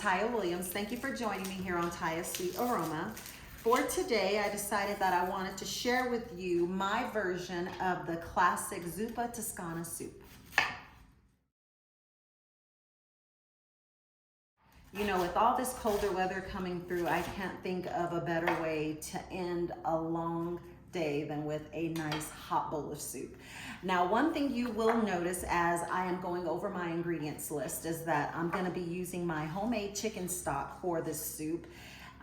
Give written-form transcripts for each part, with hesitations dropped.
Taya Williams. Thank you for joining me here on Taya's Sweet Aroma. For today, I decided that I wanted to share with you my version of the classic Zuppa Toscana soup. You know, with all this colder weather coming through, I can't think of a better way to end a long day than with a nice hot bowl of soup. Now, one thing you will notice as I am going over my ingredients list is that I'm going to be using my homemade chicken stock for this soup.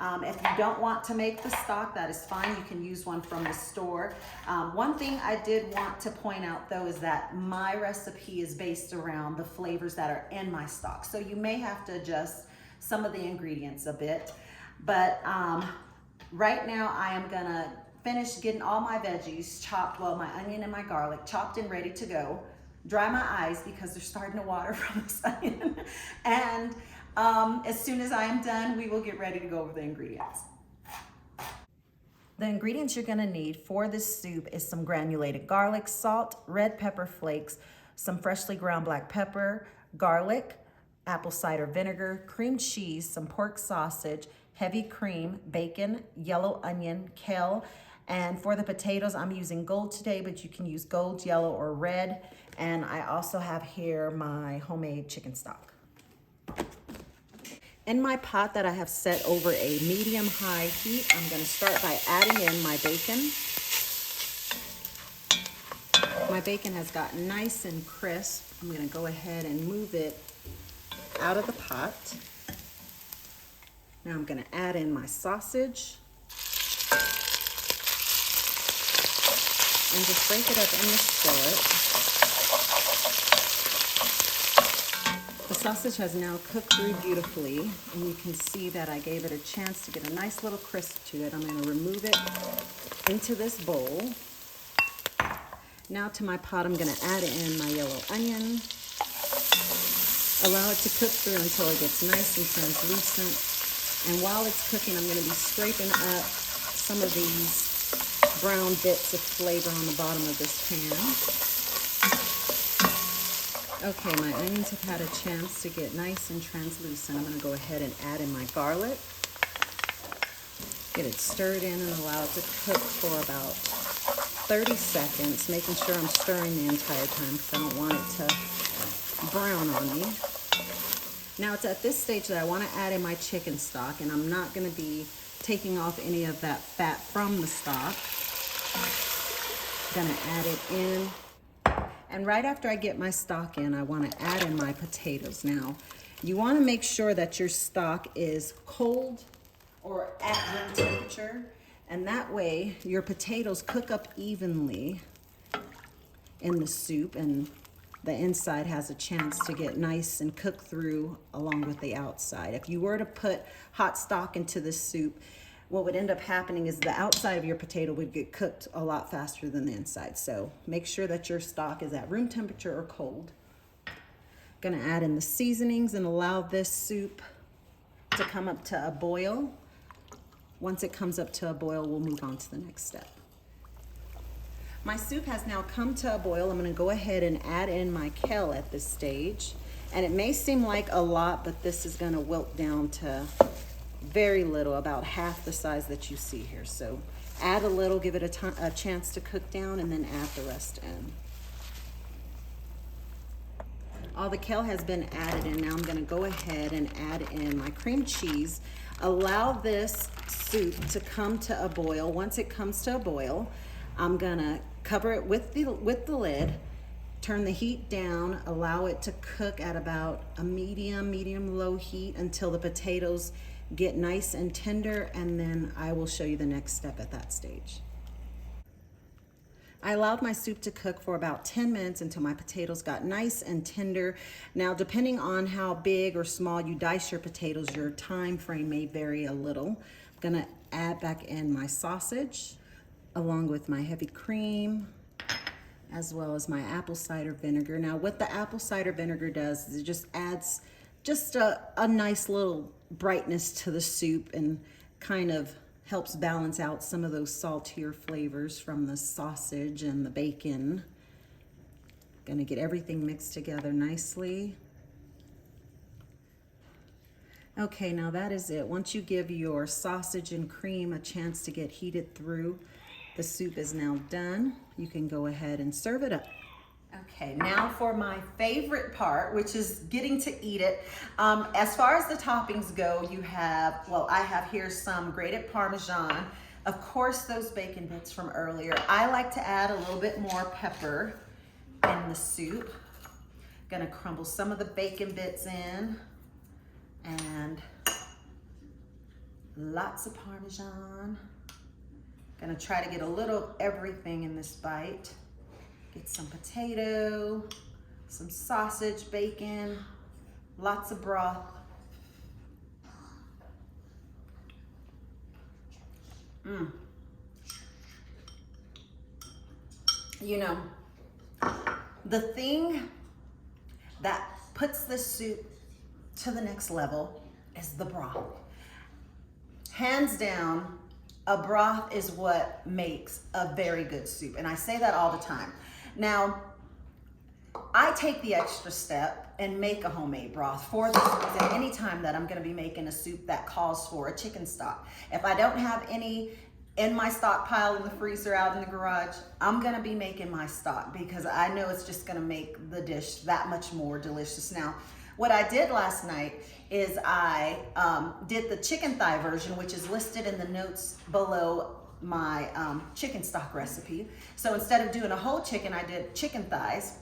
If you don't want to make the stock, that is fine. You can use one from the store. One thing I did want to point out though is that my recipe is based around the flavors that are in my stock. So you may have to adjust some of the ingredients a bit. But right now I am gonna finish getting all my veggies chopped, well, my onion and my garlic chopped and ready to go. Dry my eyes because they're starting to water from this onion. And as soon as I am done, we will get ready to go over the ingredients. The ingredients you're gonna need for this soup is some granulated garlic, salt, red pepper flakes, some freshly ground black pepper, garlic, apple cider vinegar, cream cheese, some pork sausage, heavy cream, bacon, yellow onion, kale, and for the potatoes, I'm using gold today, but you can use gold, yellow, or red. And I also have here my homemade chicken stock. In my pot that I have set over a medium-high heat, I'm gonna start by adding in my bacon. My bacon has gotten nice and crisp. I'm gonna go ahead and move it out of the pot. Now I'm gonna add in my sausage and just break it up in the skillet. The sausage has now cooked through beautifully, and you can see that I gave it a chance to get a nice little crisp to it. I'm gonna remove it into this bowl. Now to my pot, I'm gonna add in my yellow onion. Allow it to cook through until it gets nice and translucent. And while it's cooking, I'm gonna be scraping up some of these brown bits of flavor on the bottom of this pan. Okay, my onions have had a chance to get nice and translucent. I'm gonna go ahead and add in my garlic. Get it stirred in and allow it to cook for about 30 seconds, making sure I'm stirring the entire time because I don't want it to brown on me. Now it's at this stage that I want to add in my chicken stock, and I'm not going to be taking off any of that fat from the stock. I'm going to add it in. And right after I get my stock in, I want to add in my potatoes. Now, you want to make sure that your stock is cold or at room temperature, and that way your potatoes cook up evenly in the soup, and the inside has a chance to get nice and cook through along with the outside. If you were to put hot stock into this soup, what would end up happening is the outside of your potato would get cooked a lot faster than the inside. So make sure that your stock is at room temperature or cold. Gonna add in the seasonings and allow this soup to come up to a boil. Once it comes up to a boil, we'll move on to the next step. My soup has now come to a boil. I'm gonna go ahead and add in my kale at this stage. And it may seem like a lot, but this is gonna wilt down to very little, about half the size that you see here. So add a little, give it a chance to cook down, and then add the rest in. All the kale has been added in. Now I'm gonna go ahead and add in my cream cheese. Allow this soup to come to a boil. Once it comes to a boil, I'm gonna cover it with the lid, turn the heat down, allow it to cook at about a medium-low heat until the potatoes get nice and tender, and then I will show you the next step at that stage. I allowed my soup to cook for about 10 minutes until my potatoes got nice and tender. Now, depending on how big or small you dice your potatoes, your time frame may vary a little. I'm gonna add back in my sausage, along with my heavy cream, as well as my apple cider vinegar. Now, what the apple cider vinegar does is it just adds just a nice little brightness to the soup and kind of helps balance out some of those saltier flavors from the sausage and the bacon. Gonna get everything mixed together nicely. Okay, now that is it. Once you give your sausage and cream a chance to get heated through, the soup is now done. You can go ahead and serve it up. Okay, now for my favorite part, which is getting to eat it. As far as the toppings go, you have, well, I have here some grated Parmesan. Of course, those bacon bits from earlier. I like to add a little bit more pepper in the soup. Gonna crumble some of the bacon bits in, and lots of Parmesan. Gonna try to get a little of everything in this bite. Get some potato, some sausage, bacon, lots of broth. You know, the thing that puts this soup to the next level is the broth. Hands down, a broth is what makes a very good soup, and I say that all the time. Now, I take the extra step and make a homemade broth for this reason. Anytime that I'm gonna be making a soup that calls for a chicken stock. If I don't have any in my stockpile in the freezer out in the garage, I'm gonna be making my stock because I know it's just gonna make the dish that much more delicious. Now, what I did last night is I did the chicken thigh version, which is listed in the notes below my chicken stock recipe. So instead of doing a whole chicken, I did chicken thighs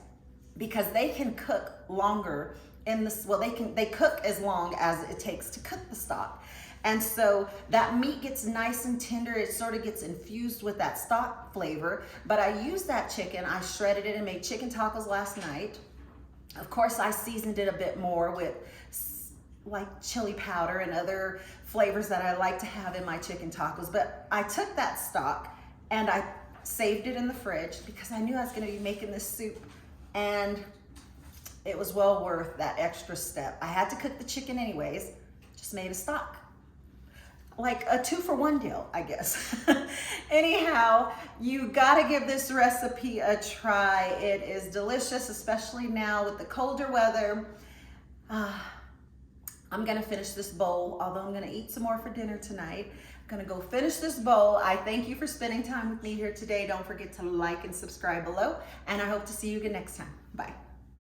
because they can cook longer in this, well, they cook as long as it takes to cook the stock. And so that meat gets nice and tender. It sort of gets infused with that stock flavor. But I used that chicken, I shredded it and made chicken tacos last night. Of course, I seasoned it a bit more with like chili powder and other flavors that I like to have in my chicken tacos. But I took that stock and I saved it in the fridge because I knew I was gonna be making this soup, and it was well worth that extra step. I had to cook the chicken anyways, just made a stock. Like a 2-for-1 deal, I guess. Anyhow, you gotta give this recipe a try. It is delicious, especially now with the colder weather. I'm gonna finish this bowl, although I'm gonna eat some more for dinner tonight. I'm gonna go finish this bowl. I thank you for spending time with me here today. Don't forget to like and subscribe below, and I hope to see you again next time. Bye.